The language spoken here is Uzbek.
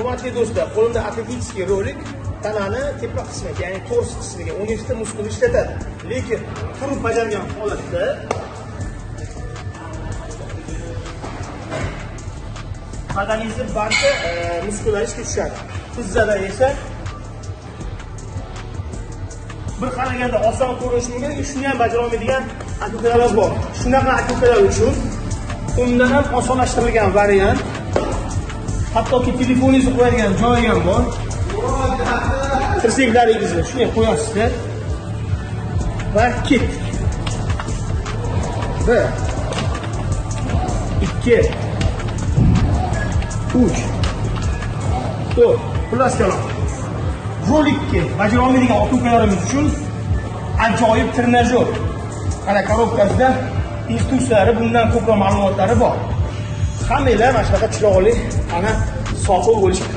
Hurmatli do'stlar, qo'limda atletический rolik tanani tepa qismiga, ya'ni tors qismiga 12 ta muskul ishlatadi. Lekin turib bajargan holatda badaningizni barcha muskullar ishga tushadi. Tizzada esa bir qaraganda oson ko'rinishi mumkin, shuni ham bajara olmaydigan atletikalar bor. Shunaqa atletikalar uchun undan ham osonlashtirilgan variant, hattoki telefoningizni qo'yadigan joyi ham bor. Tirsaklaringizni shunga qo'yasizlar va ketdik. 1 2 3 4 Xullas kalom. Rolikka bajara olmaydigan ota-ukalarimiz uchun ajoyib trenajyor. Ana korobkasida instruksiyalari, bundan ko'proq ma'lumotlari bor. Hammanglar mana shunaqa chiroyli, ana sog'lom bo'lish